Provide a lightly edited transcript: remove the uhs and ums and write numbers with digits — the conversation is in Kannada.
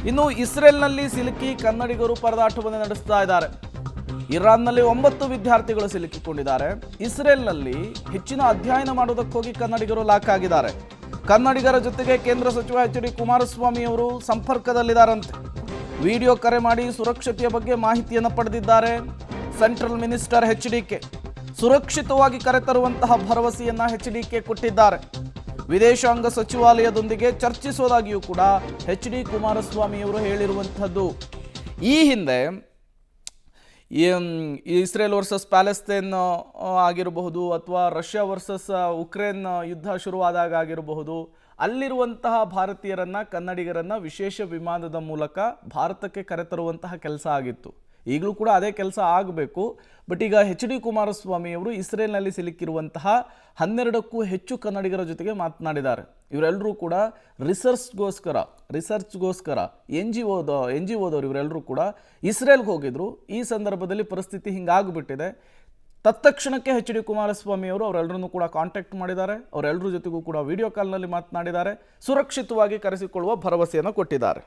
ಇನ್ನು ಇಸ್ರೇಲ್ನಲ್ಲಿ ಸಿಲುಕಿ ಕನ್ನಡಿಗರು ಪರದಾಟವನ್ನು ನಡೆಸ್ತಾ ಇದ್ದಾರೆ. ಇರಾನ್ನಲ್ಲಿ 9 ವಿದ್ಯಾರ್ಥಿಗಳು ಸಿಲುಕಿಕೊಂಡಿದ್ದಾರೆ. ಇಸ್ರೇಲ್ನಲ್ಲಿ ಹೆಚ್ಚಿನ ಅಧ್ಯಯನ ಮಾಡುವುದಕ್ಕೋಗಿ ಕನ್ನಡಿಗರು ಲಾಕ್ ಆಗಿದ್ದಾರೆ. ಕನ್ನಡಿಗರ ಜೊತೆಗೆ ಕೇಂದ್ರ ಸಚಿವ ಎಚ್.ಡಿ. ಕುಮಾರಸ್ವಾಮಿ ಅವರು ಸಂಪರ್ಕದಲ್ಲಿದ್ದಾರಂತೆ. ವಿಡಿಯೋ ಕರೆ ಮಾಡಿ ಸುರಕ್ಷತೆಯ ಬಗ್ಗೆ ಮಾಹಿತಿಯನ್ನು ಪಡೆದಿದ್ದಾರೆ. ಸೆಂಟ್ರಲ್ ಮಿನಿಸ್ಟರ್ ಎಚ್.ಡಿ.ಕೆ ಸುರಕ್ಷಿತವಾಗಿ ಕರೆತರುವಂತಹ ಭರವಸೆಯನ್ನ ಎಚ್.ಡಿ.ಕೆ ಕೊಟ್ಟಿದ್ದಾರೆ. ವಿದೇಶಾಂಗ ಸಚಿವಾಲಯದೊಂದಿಗೆ ಚರ್ಚಿಸುವುದಾಗಿಯೂ ಕೂಡ ಎಚ್.ಡಿ. ಕುಮಾರಸ್ವಾಮಿ ಅವರು ಹೇಳಿರುವಂಥದ್ದು. ಈ ಹಿಂದೆ ಇಸ್ರೇಲ್ ವರ್ಸಸ್ ಪ್ಯಾಲೆಸ್ತೇನ್ ಆಗಿರಬಹುದು ಅಥವಾ ರಷ್ಯಾ ವರ್ಸಸ್ ಉಕ್ರೇನ್ ಯುದ್ಧ ಶುರುವಾದಾಗ ಆಗಿರಬಹುದು, ಅಲ್ಲಿರುವಂತಹ ಭಾರತೀಯರನ್ನ ಕನ್ನಡಿಗರನ್ನ ವಿಶೇಷ ವಿಮಾನದ ಮೂಲಕ ಭಾರತಕ್ಕೆ ಕರೆತರುವಂತಹ ಕೆಲಸ ಆಗಿತ್ತು. ಈಗಲೂ ಕೂಡ ಅದೇ ಕೆಲಸ ಆಗಬೇಕು. ಬಟ್ ಈಗ ಎಚ್.ಡಿ. ಕುಮಾರಸ್ವಾಮಿ ಅವರು ಇಸ್ರೇಲ್ನಲ್ಲಿ ಸಿಲುಕಿರುವಂತಹ 12ಕ್ಕೂ ಹೆಚ್ಚು ಕನ್ನಡಿಗರ ಜೊತೆಗೆ ಮಾತನಾಡಿದ್ದಾರೆ. ಇವರೆಲ್ಲರೂ ಕೂಡ ರಿಸರ್ಚ್ಗೋಸ್ಕರ ಎನ್ ಜಿ ಒದವರು ಇವರೆಲ್ಲರೂ ಕೂಡ ಇಸ್ರೇಲ್ಗೆ ಹೋಗಿದ್ರು. ಈ ಸಂದರ್ಭದಲ್ಲಿ ಪರಿಸ್ಥಿತಿ ಹಿಂಗಾಗ್ಬಿಟ್ಟಿದೆ. ತತ್ಕ್ಷಣಕ್ಕೆ ಎಚ್.ಡಿ. ಕುಮಾರಸ್ವಾಮಿ ಅವರು ಅವರೆಲ್ಲರನ್ನೂ ಕೂಡ ಕಾಂಟ್ಯಾಕ್ಟ್ ಮಾಡಿದ್ದಾರೆ. ಅವರೆಲ್ಲರ ಜೊತೆಗೂ ಕೂಡ ವಿಡಿಯೋ ಕಾಲ್ನಲ್ಲಿ ಮಾತನಾಡಿದ್ದಾರೆ. ಸುರಕ್ಷಿತವಾಗಿ ಕರೆಸಿಕೊಳ್ಳುವ ಭರವಸೆಯನ್ನು ಕೊಟ್ಟಿದ್ದಾರೆ.